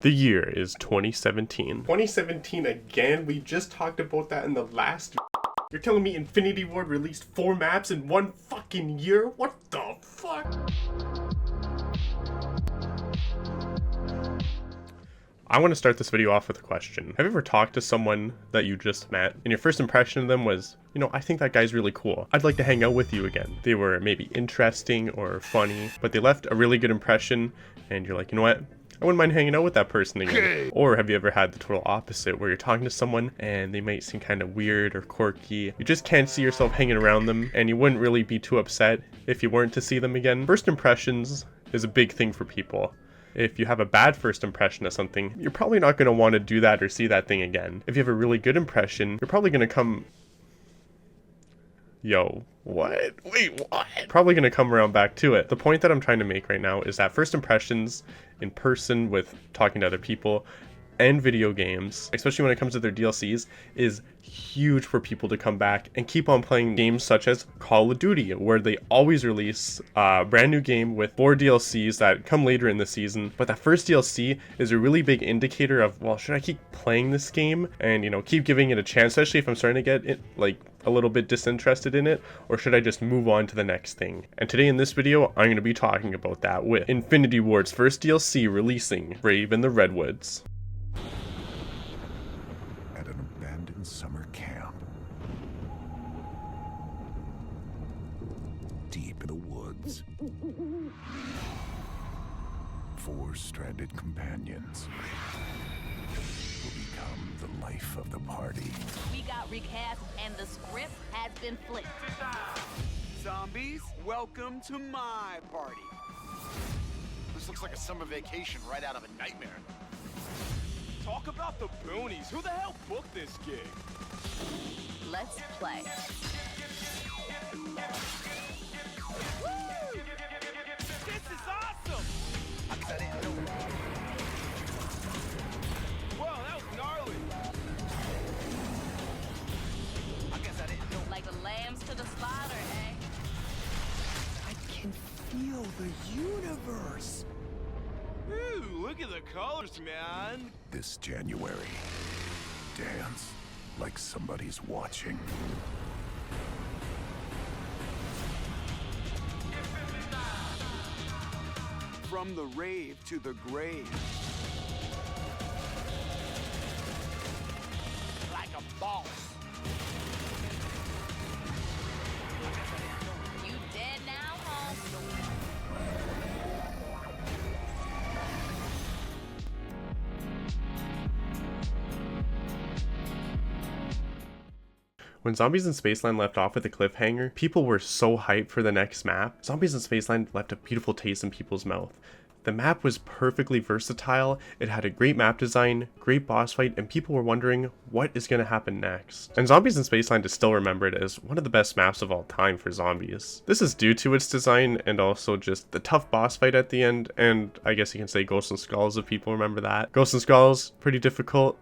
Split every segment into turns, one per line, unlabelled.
The year is 2017. 2017 again? We just talked about that in the last. You're telling me Infinity Ward released 4 maps in 1 fucking year? What the fuck? I want to start this video off with a question. Have you ever talked to someone that you just met and your first impression of them was, I think that guy's really cool. I'd like to hang out with you again. They were maybe interesting or funny, but they left a really good impression and you're like, you know what? I wouldn't mind hanging out with that person again. Okay. Or have you ever had the total opposite where you're talking to someone and they might seem kind of weird or quirky. You just can't see yourself hanging around them and you wouldn't really be too upset if you weren't to see them again. First impressions is a big thing for people. If you have a bad first impression of something, you're probably not going to want to do that or see that thing again. If you have a really good impression, you're probably going to come... Yo, what? Wait, what? Probably going to come around back to it. The point that I'm trying to make right now is that first impressions in person with talking to other people and video games, especially when it comes to their DLCs, is huge for people to come back and keep on playing games such as Call of Duty, where they always release a brand new game with 4 DLCs that come later in the season. But that first DLC is a really big indicator of, well, should I keep playing this game and, keep giving it a chance, especially if I'm starting to get it, a little bit disinterested in it, or should I just move on to the next thing? And today in this video, I'm going to be talking about that with Infinity Ward's first DLC releasing, Rave in the Redwoods.
Summer camp. Deep in the woods. 4 stranded companions will become the life of the party.
We got recast and the script has been flipped.
Zombies, welcome to my party.
This looks like a summer vacation right out of a nightmare.
Talk about the boonies. Who the hell booked this gig?
Let's play.
Woo! This is awesome! Whoa, that was gnarly.
Like the lambs to the slaughter, eh?
I can feel the universe. Ooh, look at the colors, man.
This January, dance like somebody's watching.
From the rave to the grave. Like a boss.
You dead now, home?
When Zombies in Spaceland left off with a cliffhanger, people were so hyped for the next map. Zombies in Spaceland left a beautiful taste in people's mouth. The map was perfectly versatile, it had a great map design, great boss fight, and people were wondering what is going to happen next. And Zombies in Spaceland is still remembered as one of the best maps of all time for zombies. This is due to its design and also just the tough boss fight at the end, and I guess you can say Ghosts and Skulls if people remember that. Ghosts and Skulls, pretty difficult.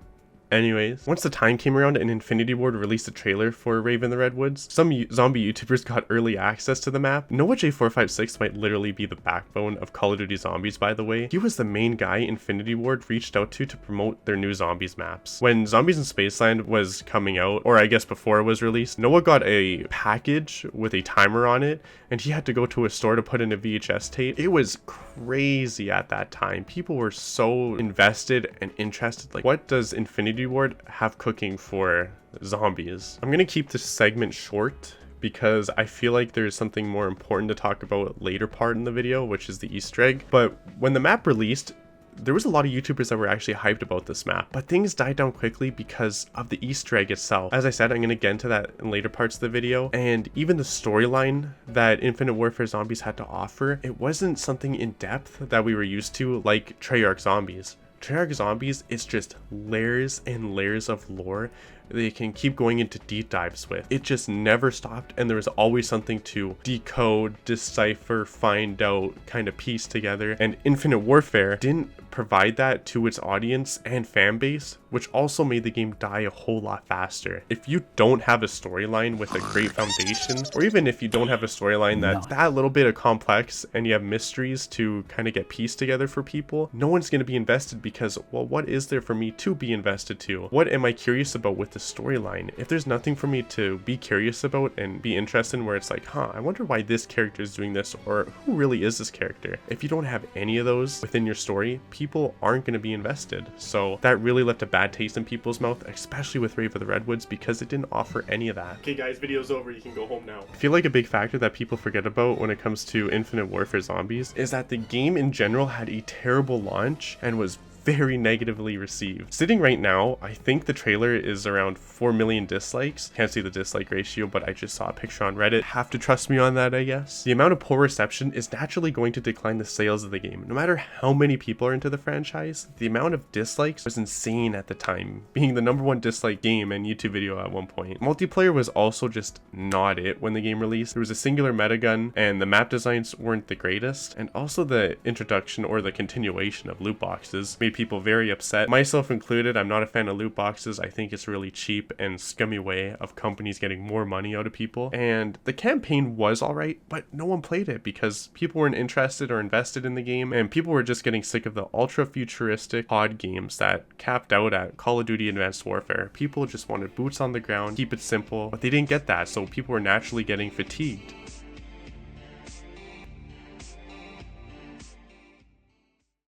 Anyways, once the time came around and Infinity Ward released a trailer for Rave in the Redwoods, some zombie YouTubers got early access to the map. Noah J456 might literally be the backbone of Call of Duty Zombies, by the way. He was the main guy Infinity Ward reached out to promote their new Zombies maps. When Zombies in Spaceland was coming out, or I guess before it was released, Noah got a package with a timer on it, and he had to go to a store to put in a VHS tape. It was crazy at that time. People were so invested and interested. Like, what does Infinity Ward have cooking for zombies? I'm gonna keep this segment short because I feel like there's something more important to talk about later part in the video, which is the Easter egg. But when the map released, there was a lot of YouTubers that were actually hyped about this map, but things died down quickly because of the Easter egg itself. As I said, I'm going to get into that in later parts of the video, and even the storyline that Infinite Warfare Zombies had to offer, it wasn't something in depth that we were used to like Treyarch Zombies. Treyarch Zombies is just layers and layers of lore they can keep going into deep dives with. It just never stopped, and there was always something to decode, decipher, find out, kind of piece together. And Infinite Warfare didn't provide that to its audience and fan base, which also made the game die a whole lot faster. If you don't have a storyline with a great foundation, or even if you don't have a storyline that's that little bit of complex and you have mysteries to kind of get pieced together for people, no one's going to be invested because, well, what is there for me to be invested to? What am I curious about with the storyline? If there's nothing for me to be curious about and be interested in, where it's like, I wonder why this character is doing this, or who really is this character? If you don't have any of those within your story, people aren't going to be invested. So that really left a bad taste in people's mouth, especially with Rave of the Redwoods, because it didn't offer any of that. Okay guys, video's over, you can go home now. I feel like a big factor that people forget about when it comes to Infinite Warfare Zombies is that the game in general had a terrible launch and was very negatively received. Sitting right now, I think the trailer is around 4 million dislikes. Can't see the dislike ratio, but I just saw a picture on Reddit. Have to trust me on that, I guess. The amount of poor reception is naturally going to decline the sales of the game. No matter how many people are into the franchise, the amount of dislikes was insane at the time, being the #1 dislike game and YouTube video at one point. Multiplayer was also just not it when the game released. There was a singular meta gun, and the map designs weren't the greatest, and also the introduction or the continuation of loot boxes made people very upset, myself included. I'm not a fan of loot boxes. I think it's a really cheap and scummy way of companies getting more money out of people. And the campaign was alright, but no one played it because people weren't interested or invested in the game, and people were just getting sick of the ultra futuristic COD games that capped out at Call of Duty Advanced Warfare. People just wanted boots on the ground, keep it simple, but they didn't get that, so people were naturally getting fatigued.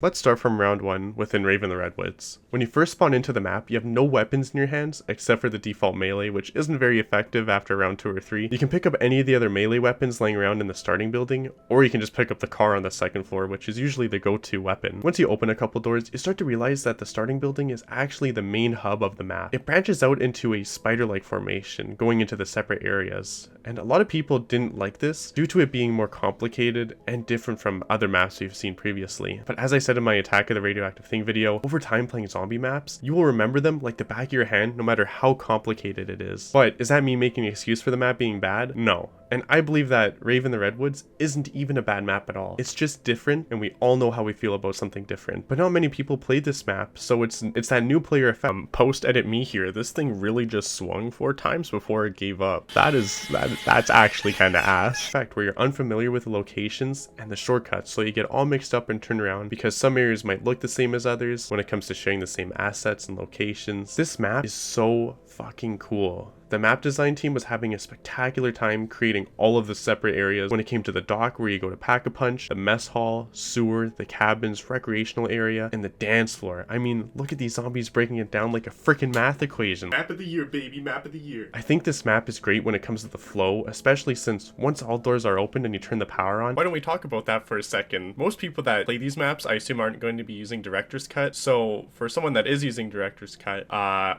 Let's start from round 1 within Rave in the Redwoods. When you first spawn into the map, you have no weapons in your hands except for the default melee, which isn't very effective after round 2 or 3. You can pick up any of the other melee weapons laying around in the starting building, or you can just pick up the car on the second floor, which is usually the go-to weapon. Once you open a couple doors, you start to realize that the starting building is actually the main hub of the map. It branches out into a spider-like formation, going into the separate areas. And a lot of people didn't like this due to it being more complicated and different from other maps we've seen previously. But as I said in my Attack of the Radioactive Thing video, over time playing zombie maps, you will remember them like the back of your hand no matter how complicated it is. But is that me making an excuse for the map being bad? No. And I believe that Rave in the Redwoods isn't even a bad map at all. It's just different, and we all know how we feel about something different. But not many people played this map, so it's that new player effect. Post-edit me here, this thing really just swung 4 times before it gave up. That's actually kind of ass. In fact, where you're unfamiliar with the locations and the shortcuts, so you get all mixed up and turned around because some areas might look the same as others when it comes to sharing the same assets and locations. This map is so fucking cool. The map design team was having a spectacular time creating all of the separate areas when it came to the dock where you go to pack a punch, the mess hall, sewer, the cabins, recreational area, and the dance floor. I mean, look at these zombies breaking it down like a freaking math equation. Map of the year, baby, map of the year. I think this map is great when it comes to the flow, especially since once all doors are opened and you turn the power on. Why don't we talk about that for a second? Most people that play these maps, I assume, aren't going to be using Director's Cut. So for someone that is using Director's Cut,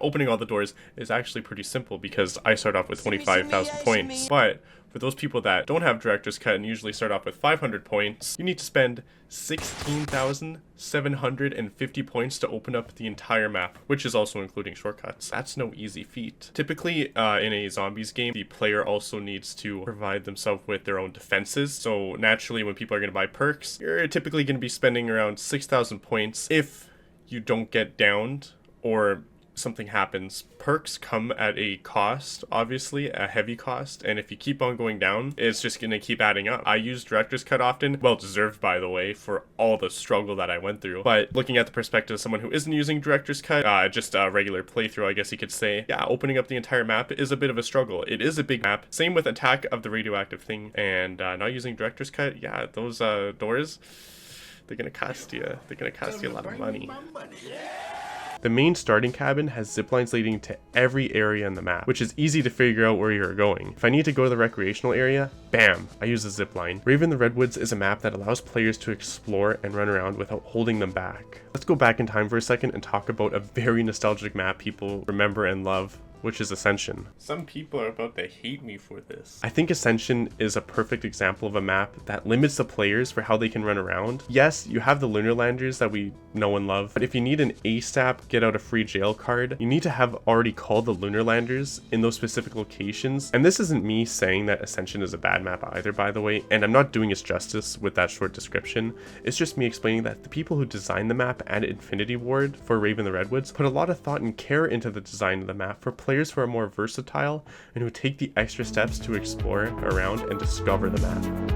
opening all the doors is actually pretty simple because I start off with 25,000 points. But for those people that don't have Director's Cut and usually start off with 500 points, you need to spend 16,750 points to open up the entire map, which is also including shortcuts. That's no easy feat. Typically, in a zombies game, the player also needs to provide themselves with their own defenses. So naturally, when people are going to buy perks, you're typically going to be spending around 6,000 points if you don't get downed or something happens. Perks come at a cost, obviously, a heavy cost, and if you keep on going down, it's just gonna keep adding up. I use Director's Cut often, well deserved by the way, for all the struggle that I went through. But looking at the perspective of someone who isn't using Director's Cut, just a regular playthrough, I guess you could say, yeah, opening up the entire map is a bit of a struggle. It is a big map. Same with Attack of the Radioactive Thing, and not using Director's Cut, yeah, those doors, they're gonna cost you. They're gonna cost you a lot of money. The main starting cabin has ziplines leading to every area in the map, which is easy to figure out where you're going. If I need to go to the recreational area, bam, I use a zipline. Rave in the Redwoods is a map that allows players to explore and run around without holding them back. Let's go back in time for a second and talk about a very nostalgic map people remember and love, which is Ascension. Some people are about to hate me for this. I think Ascension is a perfect example of a map that limits the players for how they can run around. Yes, you have the Lunar Landers that we know and love, but if you need an ASAP get out of free jail card, you need to have already called the Lunar Landers in those specific locations. And this isn't me saying that Ascension is a bad map either, by the way, and I'm not doing its justice with that short description. It's just me explaining that the people who designed the map at Infinity Ward for Rave in the Redwoods put a lot of thought and care into the design of the map for players who are more versatile and who take the extra steps to explore around and discover the map.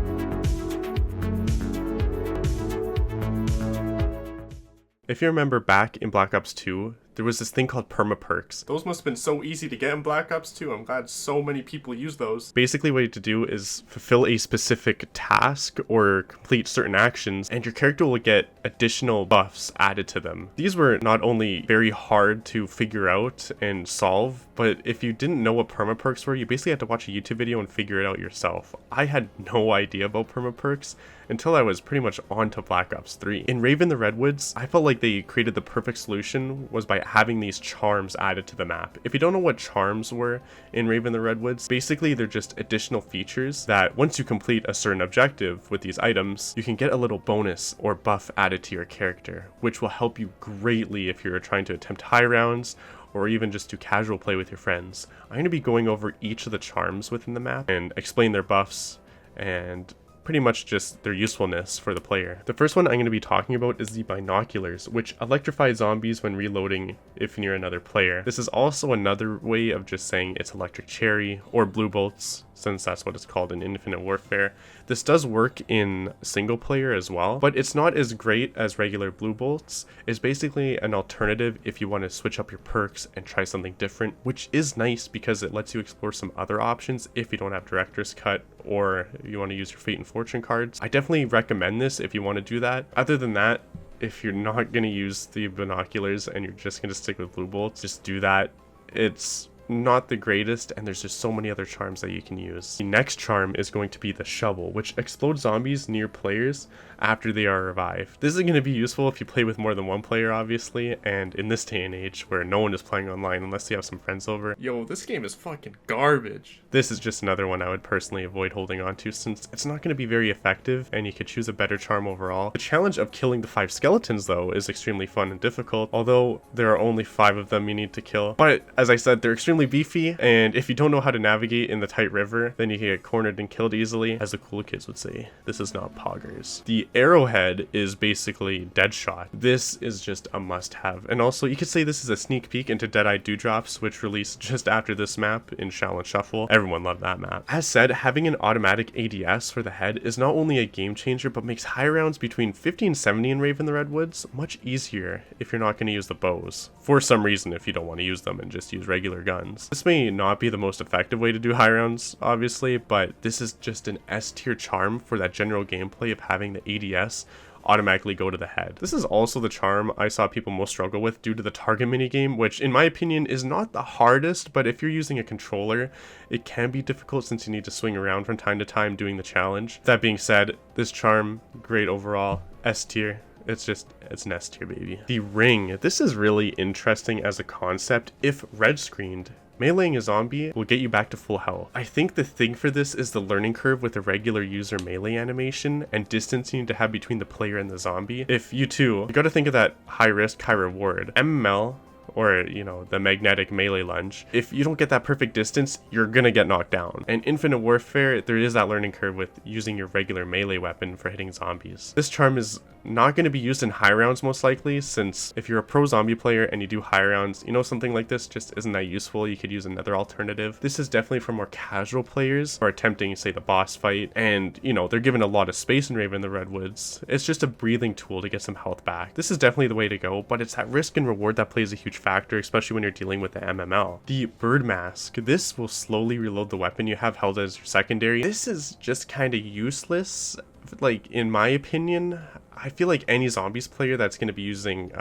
If you remember back in Black Ops 2, there was this thing called perma-perks. Those must have been so easy to get in Black Ops 2. I'm glad so many people use those. Basically what you have to do is fulfill a specific task or complete certain actions, and your character will get additional buffs added to them. These were not only very hard to figure out and solve, but if you didn't know what perma-perks were, you basically had to watch a YouTube video and figure it out yourself. I had no idea about perma-perks until I was pretty much on to Black Ops 3. In Rave in the Redwoods, I felt like they created the perfect solution was by having these charms added to the map. If you don't know what charms were in Rave in the Redwoods, basically they're just additional features that once you complete a certain objective with these items, you can get a little bonus or buff added to your character, which will help you greatly if you're trying to attempt high rounds or even just do casual play with your friends. I'm going to be going over each of the charms within the map and explain their buffs and pretty much just their usefulness for the player. The first one I'm going to be talking about is the binoculars, which electrify zombies when reloading if near another player. This is also another way of just saying it's electric cherry or blue bolts, since that's what it's called in Infinite Warfare. This does work in single player as well, but it's not as great as regular blue bolts. It's basically an alternative if you want to switch up your perks and try something different, which is nice because it lets you explore some other options if you don't have Director's Cut or you want to use your Fate and Fortune cards. I definitely recommend this if you want to do that. Other than that, if you're not going to use the binoculars and you're just going to stick with blue bolts, just do that. It's not the greatest, and there's just so many other charms that you can use. The next charm is going to be the shovel, which explodes zombies near players after they are revived. This is going to be useful if you play with more than one player, obviously, and in this day and age where no one is playing online unless you have some friends over. Yo, this game is fucking garbage. This is just another one I would personally avoid holding on to since it's not going to be very effective and you could choose a better charm overall. The challenge of killing the 5 skeletons though is extremely fun and difficult, although there are only 5 of them you need to kill. But as I said, they're extremely beefy, and if you don't know how to navigate in the tight river, then you can get cornered and killed easily. As the cool kids would say, this is not poggers. The arrowhead is basically Deadshot. This is just a must-have, and also you could say this is a sneak peek into Deadeye Dewdrops, which released just after this map in Shall and Shuffle. Everyone loved that map. As said, having an automatic ADS for the head is not only a game changer, but makes high rounds between 50 and 70 in Rave in the Redwoods much easier if you're not going to use the bows. For some reason, if you don't want to use them and just use regular guns. This may not be the most effective way to do high rounds, obviously, but this is just an S tier charm for that general gameplay of having the ADS automatically go to the head. This is also the charm I saw people most struggle with due to the target minigame, which in my opinion is not the hardest, but if you're using a controller, it can be difficult since you need to swing around from time to time doing the challenge. That being said, this charm, great overall, S tier. It's an S tier, baby. The ring. This is really interesting as a concept. If red screened, meleeing a zombie will get you back to full health. I think the thing for this is the learning curve with a regular user melee animation and distance you need to have between the player and the zombie. If you gotta think of that high risk, high reward. MML, or, you know, the magnetic melee lunge. If you don't get that perfect distance, you're gonna get knocked down. And Infinite Warfare, there is that learning curve with using your regular melee weapon for hitting zombies. This charm is not going to be used in high rounds most likely, since if you're a pro zombie player and you do high rounds, you know, something like this just isn't that useful. You could use another alternative. This is definitely for more casual players who are attempting, say, the boss fight, and, you know, they're given a lot of space in Rave in the Redwoods. It's just a breathing tool to get some health back. This is definitely the way to go, but it's that risk and reward that plays a huge factor, especially when you're dealing with the MML. The bird mask. This will slowly reload the weapon you have held as your secondary. This is just kind of useless, like, in my opinion. I feel like any zombies player that's going to be using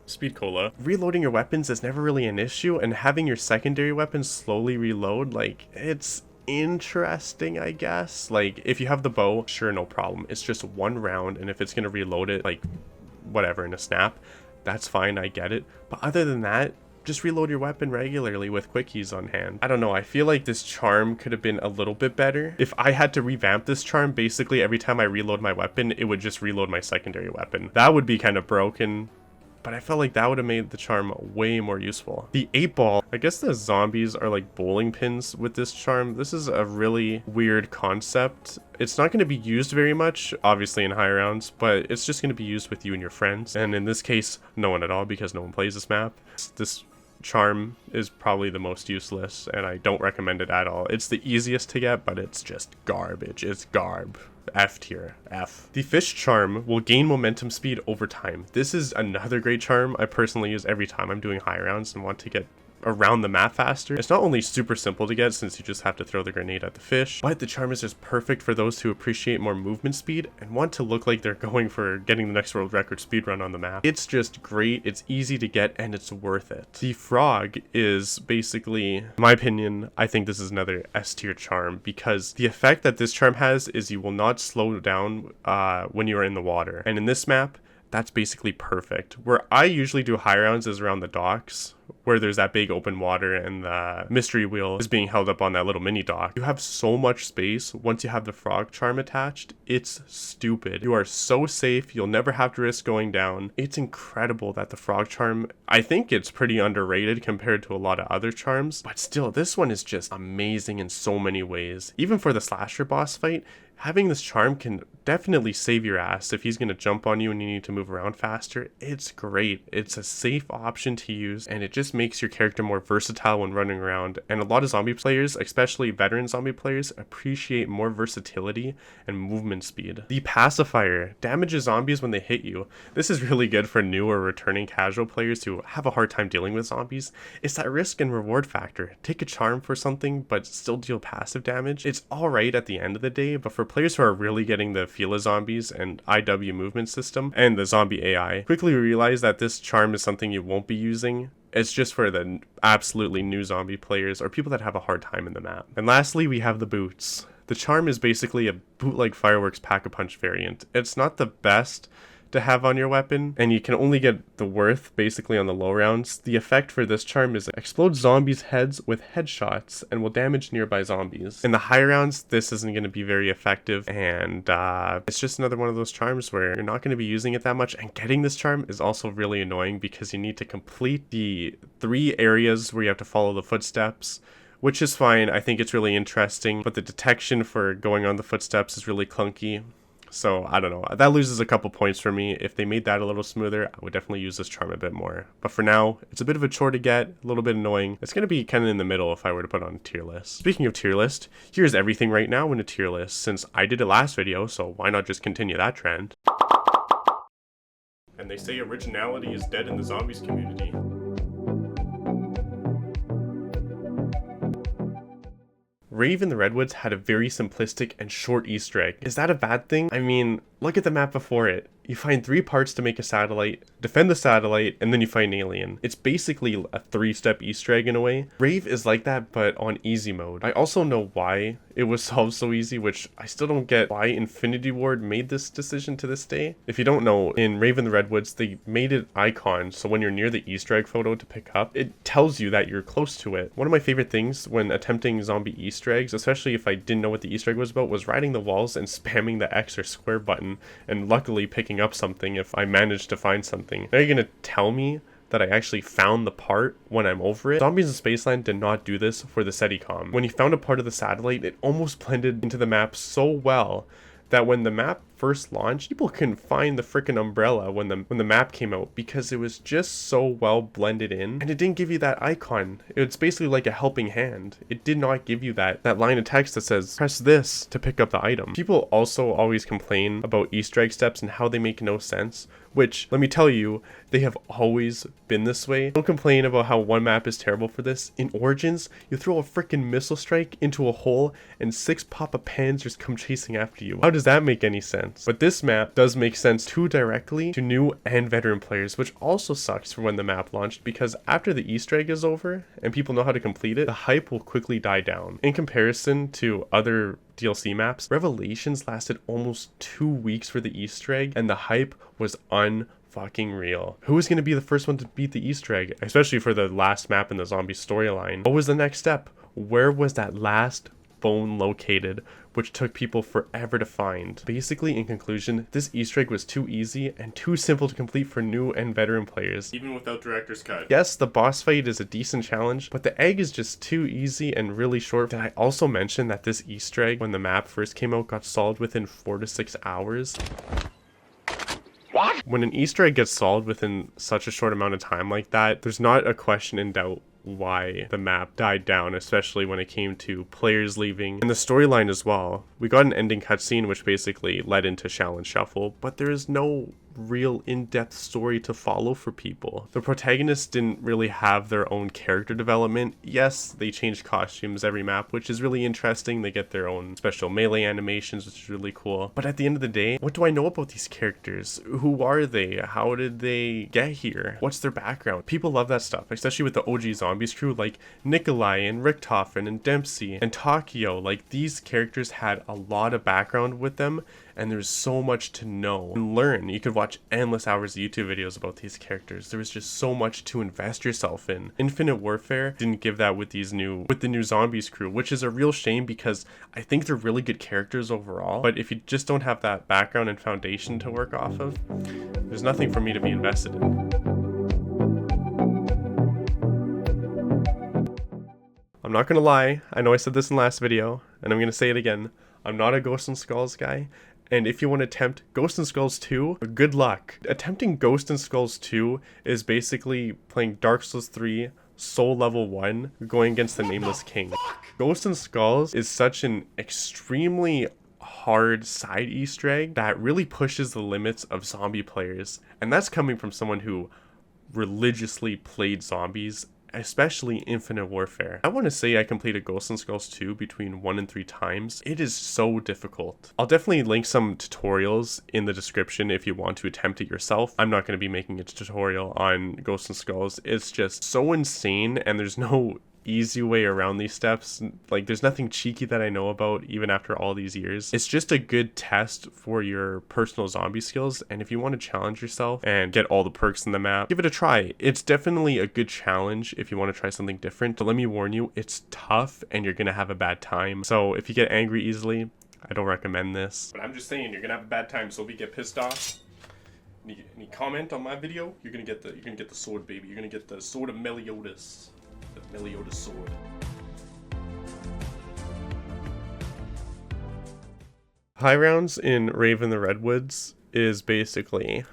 Speed Cola, reloading your weapons is never really an issue, and having your secondary weapons slowly reload, like, it's interesting, I guess. Like, if you have the bow, sure, no problem. It's just one round, and if it's going to reload it, like, whatever, in a snap, that's fine, I get it. But other than that, just reload your weapon regularly with quickies on hand. I don't know, I feel like this charm could have been a little bit better. If I had to revamp this charm, basically every time I reload my weapon, it would just reload my secondary weapon. That would be kind of broken, but I felt like that would have made the charm way more useful. The 8-ball, I guess the zombies are like bowling pins with this charm. This is a really weird concept. It's not going to be used very much, obviously in high rounds, but it's just going to be used with you and your friends. And in this case, no one at all, because no one plays this map. This charm is probably the most useless, and I don't recommend it at all. It's the easiest to get, but it's just garbage. It's garb. F tier. F. The fish charm will gain momentum speed over time. This is another great charm I personally use every time I'm doing high rounds and want to get around the map faster. It's not only super simple to get since you just have to throw the grenade at the fish, but the charm is just perfect for those who appreciate more movement speed and want to look like they're going for getting the next world record speedrun on the map. It's just great, it's easy to get, and it's worth it. The frog is basically, in my opinion, I think this is another S tier charm because the effect that this charm has is you will not slow down when you are in the water. And in this map, that's basically perfect. Where I usually do high rounds is around the docks, where there's that big open water and the mystery wheel is being held up on that little mini dock. You have so much space once you have the frog charm attached. It's stupid. You are so safe. You'll never have to risk going down. It's incredible that the frog charm, I think it's pretty underrated compared to a lot of other charms, but still, this one is just amazing in so many ways. Even for the slasher boss fight, having this charm can definitely save your ass if he's going to jump on you and you need to move around faster. It's great. It's a safe option to use, and it just makes your character more versatile when running around. And a lot of zombie players, especially veteran zombie players, appreciate more versatility and movement speed. The pacifier damages zombies when they hit you. This is really good for new or returning casual players who have a hard time dealing with zombies. It's that risk and reward factor. Take a charm for something but still deal passive damage. It's alright at the end of the day, but for players who are really getting the feel of zombies and IW movement system and the zombie AI, quickly realize that this charm is something you won't be using. It's just for the absolutely new zombie players or people that have a hard time in the map. And lastly, we have the boots. The charm is basically a bootleg fireworks pack-a-punch variant. It's not the best to have on your weapon, and you can only get the worth basically on the low rounds. The effect for this charm is it explodes zombies' heads with headshots and will damage nearby zombies. In the high rounds, this isn't going to be very effective, and it's just another one of those charms where you're not going to be using it that much, and getting this charm is also really annoying because you need to complete the 3 areas where you have to follow the footsteps, which is fine. I think it's really interesting, but the detection for going on the footsteps is really clunky. So, I don't know. That loses a couple points for me. If they made that a little smoother, I would definitely use this charm a bit more. But for now, it's a bit of a chore to get, a little bit annoying. It's going to be kind of in the middle if I were to put on a tier list. Speaking of tier list, here's everything right now in a tier list, since I did it last video, so why not just continue that trend? And they say originality is dead in the zombies community. Rave in the Redwoods had a very simplistic and short Easter egg. Is that a bad thing? I mean, look at the map before it. You find 3 parts to make a satellite, defend the satellite, and then you find an alien. It's basically a 3-step Easter egg in a way. Rave is like that, but on easy mode. I also know why it was solved so easy, which I still don't get why Infinity Ward made this decision to this day. If you don't know, in Rave in the Redwoods, they made it icon, so when you're near the Easter egg photo to pick up, it tells you that you're close to it. One of my favorite things when attempting zombie Easter eggs, especially if I didn't know what the Easter egg was about, was riding the walls and spamming the X or square button, and luckily picking up something if I managed to find something. Now you're gonna tell me that I actually found the part when I'm over it? Zombies in Spaceland did not do this for the SETICOM. When you found a part of the satellite, it almost blended into the map so well that when the map first launched, people couldn't find the frickin' umbrella when the map came out because it was just so well blended in, and it didn't give you that icon. It's basically like a helping hand. It did not give you that line of text that says press this to pick up the item. People also always complain about Easter egg steps and how they make no sense, which, let me tell you, they have always been this way. Don't complain about how one map is terrible for this. In Origins, you throw a freaking missile strike into a hole and 6 Papa Pans just come chasing after you. How does that make any sense? But this map does make sense too directly to new and veteran players, which also sucks for when the map launched, because after the Easter egg is over and people know how to complete it, the hype will quickly die down. In comparison to other DLC maps, Revelations lasted almost 2 weeks for the Easter egg, and the hype was unfucking fucking real. Who was going to be the first one to beat the Easter egg, especially for the last map in the zombie storyline? What was the next step? Where was that last phone located, which took people forever to find? Basically, in conclusion, this Easter egg was too easy and too simple to complete for new and veteran players, even without director's cut. Yes, the boss fight is a decent challenge, but the egg is just too easy and really short. Did I also mention that this Easter egg, when the map first came out, got solved within 4 to 6 hours? What? When an Easter egg gets solved within such a short amount of time like that, there's not a question in doubt why the map died down, especially when it came to players leaving and the storyline as well. We got an ending cutscene which basically led into Challenge Shuffle, but there is no real in-depth story to follow for people. The protagonists didn't really have their own character development. Yes, they changed costumes every map, which is really interesting. They get their own special melee animations, which is really cool. But at the end of the day, what do I know about these characters? Who are they? How did they get here? What's their background? People love that stuff, especially with the OG Zombies crew like Nikolai and Richtofen and Dempsey and Takio. Like, these characters had a lot of background with them, and there's so much to know and learn. You could watch endless hours of YouTube videos about these characters. There was just so much to invest yourself in. Infinite Warfare didn't give that with the new Zombies crew, which is a real shame because I think they're really good characters overall. But if you just don't have that background and foundation to work off of, there's nothing for me to be invested in. I'm not gonna lie, I know I said this in the last video, and I'm gonna say it again. I'm not a Ghosts and Skulls guy, and if you want to attempt Ghosts and Skulls 2, good luck. Attempting Ghosts and Skulls 2 is basically playing Dark Souls 3, Soul Level 1, going against the Nameless King. Ghosts and Skulls is such an extremely hard side Easter egg that really pushes the limits of zombie players, and that's coming from someone who religiously played zombies, especially Infinite Warfare. I want to say I completed Ghosts and Skulls 2 between 1 and 3 times. It is so difficult. I'll definitely link some tutorials in the description if you want to attempt it yourself. I'm not going to be making a tutorial on Ghosts and Skulls. It's just so insane, and there's no easy way around these steps. Like, there's nothing cheeky that I know about even after all these years. It's just a good test for your personal zombie skills, and if you want to challenge yourself and get all the perks in the map, give it a try. It's definitely a good challenge if you want to try something different, but let me warn you, it's tough and you're gonna have a bad time. So if you get angry easily, I don't recommend this. But I'm just saying, you're gonna have a bad time, so if you get pissed off and you comment on my video, you're gonna get the sword, baby. You're gonna get the sword of Meliodas. The Meliodas sword. High rounds in Rave in the Redwoods is basically...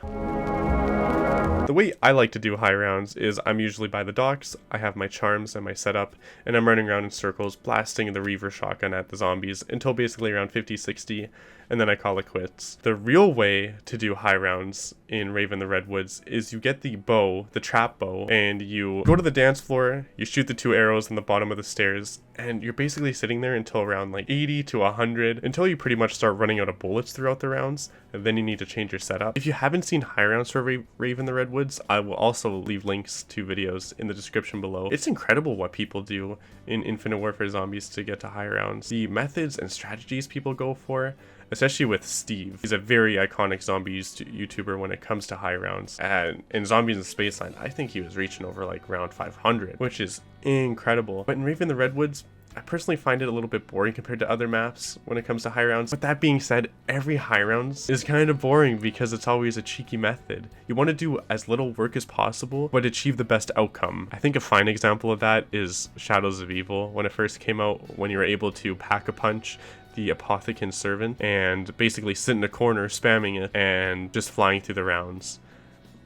The way I like to do high rounds is I'm usually by the docks, I have my charms and my setup, and I'm running around in circles blasting the Reaver shotgun at the zombies until basically around 50-60, and then I call it quits. The real way to do high rounds in Rave in the Redwoods is you get the bow, the trap bow, and you go to the dance floor, you shoot the 2 arrows in the bottom of the stairs, and you're basically sitting there until around like 80 to 100, until you pretty much start running out of bullets throughout the rounds, and then you need to change your setup. If you haven't seen high rounds for Rave in the Redwoods, I will also leave links to videos in the description below. It's incredible what people do in Infinite Warfare Zombies to get to high rounds. The methods and strategies people go for, especially with Steve. He's a very iconic zombies YouTuber when it comes to high rounds. And in Zombies in Spaceland, I think he was reaching over like round 500, which is incredible. But in Rave in the Redwoods, I personally find it a little bit boring compared to other maps when it comes to high rounds. But that being said, every high rounds is kind of boring because it's always a cheeky method. You want to do as little work as possible, but achieve the best outcome. I think a fine example of that is Shadows of Evil. When it first came out, when you were able to pack a punch the Apothecant Servant and basically sit in a corner spamming it and just flying through the rounds.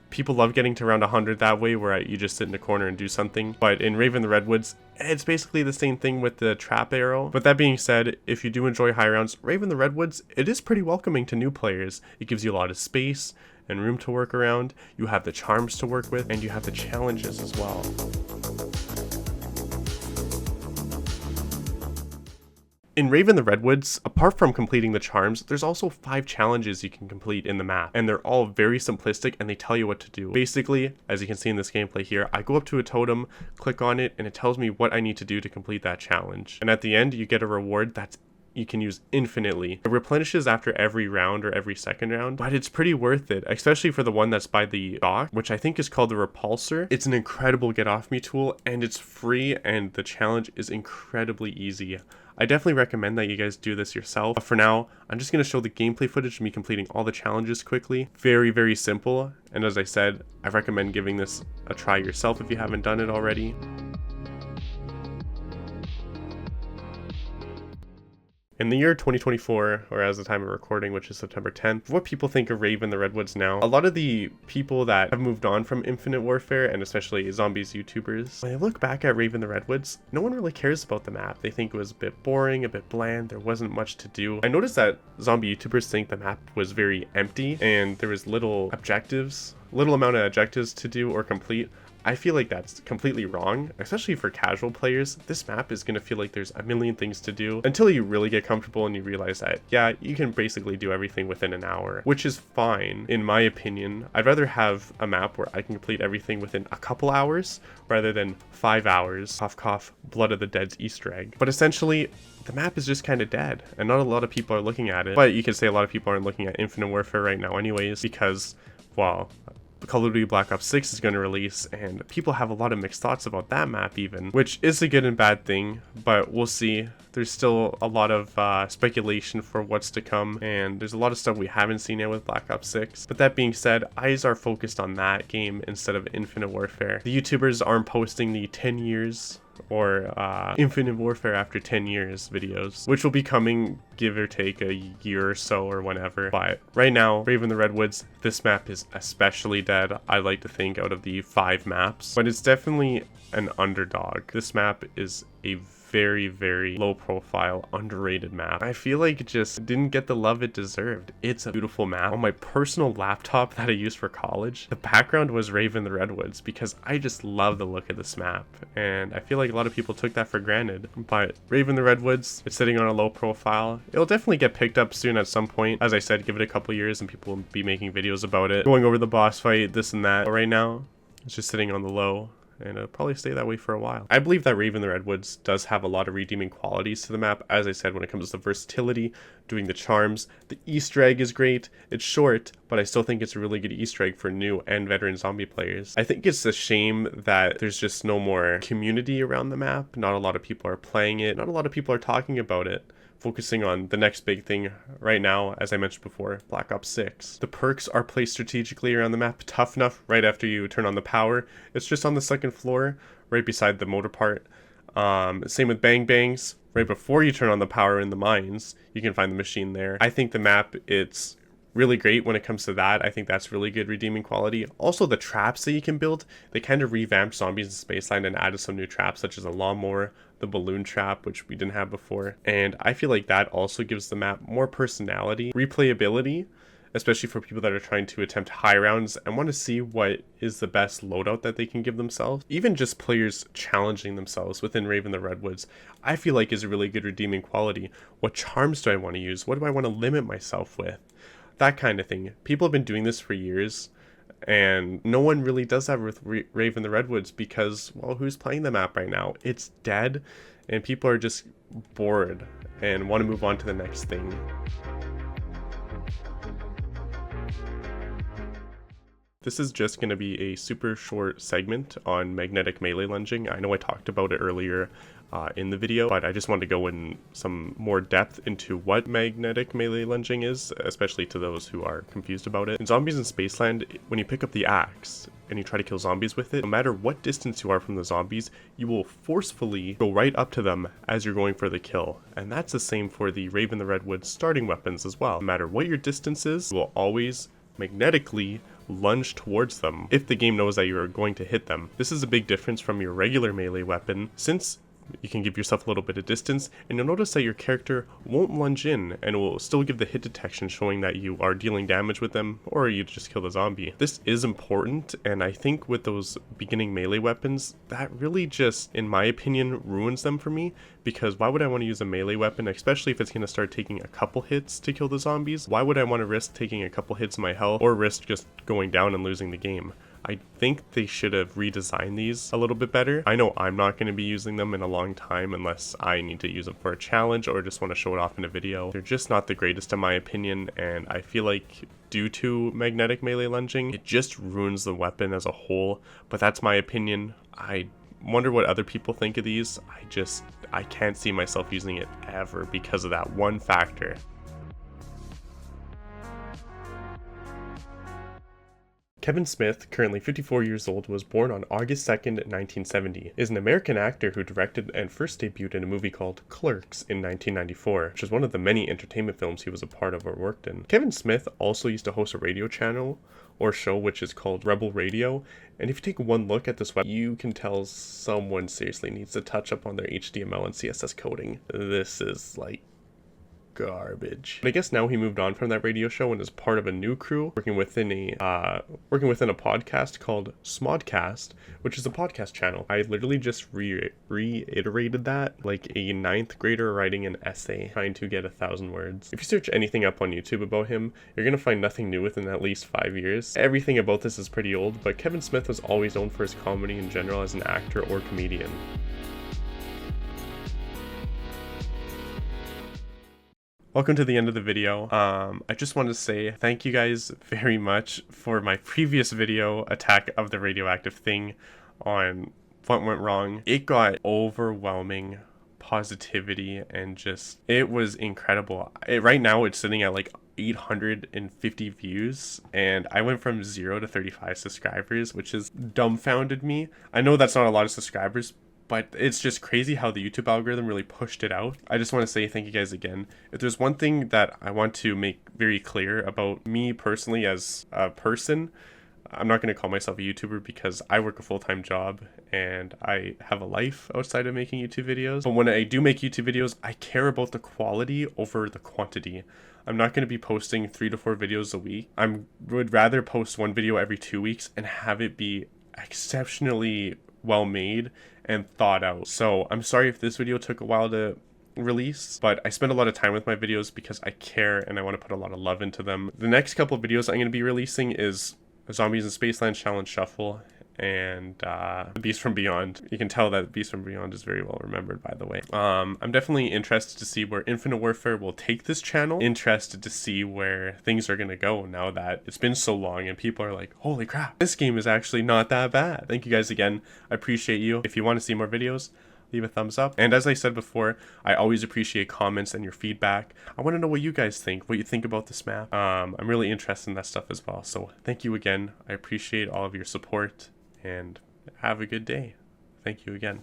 People love getting to around 100 that way, where you just sit in a corner and do something. But in Rave in the Redwoods, it's basically the same thing with the trap arrow. But that being said, if you do enjoy high rounds, Rave in the Redwoods, it is pretty welcoming to new players. It gives you a lot of space and room to work around. You have the charms to work with, and you have the challenges as well. In Rave in the Redwoods, apart from completing the charms, there's also 5 challenges you can complete in the map, and they're all very simplistic and they tell you what to do. Basically, as you can see in this gameplay here, I go up to a totem, click on it, and it tells me what I need to do to complete that challenge. And at the end, you get a reward that's you can use infinitely. It replenishes after every round or every second round, but it's pretty worth it, especially for the one that's by the dock, which I think is called the Repulsor. It's an incredible get off me tool, and it's free, and the challenge is incredibly easy. I definitely recommend that you guys do this yourself. But for now, I'm just going to show the gameplay footage of me completing all the challenges quickly. Very, very simple. And as I said, I recommend giving this a try yourself if you haven't done it already. In the year 2024, or as the time of recording, which is September 10th, what people think of Rave and the Redwoods now, a lot of the people that have moved on from Infinite Warfare, and especially zombies YouTubers, when they look back at Rave and the Redwoods, no one really cares about the map. They think it was a bit boring, a bit bland, there wasn't much to do. I noticed that zombie YouTubers think the map was very empty, and there was little amount of objectives to do or complete. I feel like that's completely wrong, especially for casual players. This map is going to feel like there's a million things to do until you really get comfortable and you realize that, yeah, you can basically do everything within an hour, which is fine, in my opinion. I'd rather have a map where I can complete everything within a couple hours rather than 5 hours. Cough, cough, Blood of the Dead's Easter egg. But essentially, the map is just kind of dead, and not a lot of people are looking at it. But you could say a lot of people aren't looking at Infinite Warfare right now anyways, because, well, Call of Duty Black Ops 6 is going to release, and people have a lot of mixed thoughts about that map even, which is a good and bad thing, but we'll see. There's still a lot of speculation for what's to come, and there's a lot of stuff we haven't seen yet with Black Ops 6. But that being said, eyes are focused on that game instead of Infinite Warfare. The YouTubers aren't posting the 10 years or Infinite Warfare after 10 years videos, which will be coming give or take a year or so or whenever. But right now, Rave and the Redwoods, this map is especially dead, I like to think, out of the 5 maps, but it's definitely an underdog. This map is a very, very low profile, underrated map. I feel like it just didn't get the love it deserved. It's a beautiful map. On my personal laptop that I used for college, the background was Rave and the Redwoods because I just love the look of this map, and I feel like a lot of people took that for granted. But Rave and the Redwoods, it's sitting on a low profile. It'll definitely get picked up soon at some point. As I said, give it a couple years and people will be making videos about it, going over the boss fight, this and that. But right now, it's just sitting on the low, and it'll probably stay that way for a while. I believe that Rave and the Redwoods does have a lot of redeeming qualities to the map. As I said, when it comes to versatility, doing the charms, the Easter egg is great. It's short, but I still think it's a really good Easter egg for new and veteran zombie players. I think it's a shame that there's just no more community around the map. Not a lot of people are playing it. Not a lot of people are talking about it, focusing on the next big thing right now, as I mentioned before, Black Ops 6. The perks are placed strategically around the map. Tough Enough, right after you turn on the power. It's just on the second floor, right beside the motor part. Same with Bang Bangs. Right before you turn on the power in the mines, you can find the machine there. I think the map, it's really great when it comes to that. I think that's really good redeeming quality. Also, the traps that you can build, they kind of revamped Zombies in Spaceland and added some new traps, such as a lawnmower, the balloon trap, which we didn't have before. And I feel like that also gives the map more personality, replayability, especially for people that are trying to attempt high rounds and want to see what is the best loadout that they can give themselves. Even just players challenging themselves within Rave and the Redwoods, I feel like is a really good redeeming quality. What charms do I want to use? What do I want to limit myself with? That kind of thing. People have been doing this for years, and no one really does that with Rave and the Redwoods because, well, who's playing the map right now? It's dead, and people are just bored and want to move on to the next thing. This is just going to be a super short segment on magnetic melee lunging. I know I talked about it earlier in the video, but I just wanted to go in some more depth into what magnetic melee lunging is, especially to those who are confused about it. In Zombies in Spaceland, when you pick up the axe and you try to kill zombies with it, no matter what distance you are from the zombies, you will forcefully go right up to them as you're going for the kill. And that's the same for the Rave and the Redwoods starting weapons as well. No matter what your distance is, you will always magnetically lunge towards them if the game knows that you're going to hit them. This is a big difference from your regular melee weapon, since you can give yourself a little bit of distance, and you'll notice that your character won't lunge in and will still give the hit detection showing that you are dealing damage with them or you just kill the zombie. This is important, and I think with those beginning melee weapons, that really just, in my opinion, ruins them for me, because why would I want to use a melee weapon, especially if it's going to start taking a couple hits to kill the zombies? Why would I want to risk taking a couple hits of my health or risk just going down and losing the game? I think they should have redesigned these a little bit better. I know I'm not going to be using them in a long time unless I need to use them for a challenge or just want to show it off in a video. They're just not the greatest in my opinion, and I feel like due to magnetic melee lunging, it just ruins the weapon as a whole, but that's my opinion. I wonder what other people think of these. I can't see myself using it ever because of that one factor. Kevin Smith, currently 54 years old, was born on August 2nd, 1970, is an American actor who directed and first debuted in a movie called Clerks in 1994, which is one of the many entertainment films he was a part of or worked in. Kevin Smith also used to host a radio channel or show which is called Rebel Radio, and if you take one look at this website, you can tell someone seriously needs to touch up on their HTML and CSS coding. This is like garbage. But I guess now he moved on from that radio show and is part of a new crew working within a podcast called Smodcast, which is a podcast channel. I literally just reiterated that like a 9th grader writing an essay trying to get 1,000 words. If you search anything up on YouTube about him, you're gonna find nothing new within at least 5 years. Everything about this is pretty old, but Kevin Smith was always known for his comedy in general as an actor or comedian. Welcome to the end of the video. I just want to say thank you guys very much for my previous video, Attack of the Radioactive Thing, on what went wrong. It got overwhelming positivity and just, it was incredible. Right now it's sitting at like 850 views, and I went from 0 to 35 subscribers, which has dumbfounded me. I know that's not a lot of subscribers, but it's just crazy how the YouTube algorithm really pushed it out. I just want to say thank you guys again. If there's one thing that I want to make very clear about me personally as a person, I'm not going to call myself a YouTuber because I work a full-time job and I have a life outside of making YouTube videos. But when I do make YouTube videos, I care about the quality over the quantity. I'm not going to be posting 3 to 4 videos a week. I would rather post one video every 2 weeks and have it be exceptionally well made and thought out. So I'm sorry if this video took a while to release, but I spend a lot of time with my videos because I care and I want to put a lot of love into them. The next couple of videos I'm going to be releasing is Zombies in Spaceland Challenge Shuffle and Beast from Beyond. You can tell that Beast from Beyond is very well remembered, by the way. I'm definitely interested to see where Infinite Warfare will take this channel. Interested to see where things are gonna go now that it's been so long and people are like, holy crap, this game is actually not that bad. Thank you guys again. I appreciate you. If you want to see more videos, leave a thumbs up. And as I said before, I always appreciate comments and your feedback. I want to know what you guys think, what you think about this map. I'm really interested in that stuff as well. So thank you again. I appreciate all of your support and have a good day. Thank you again.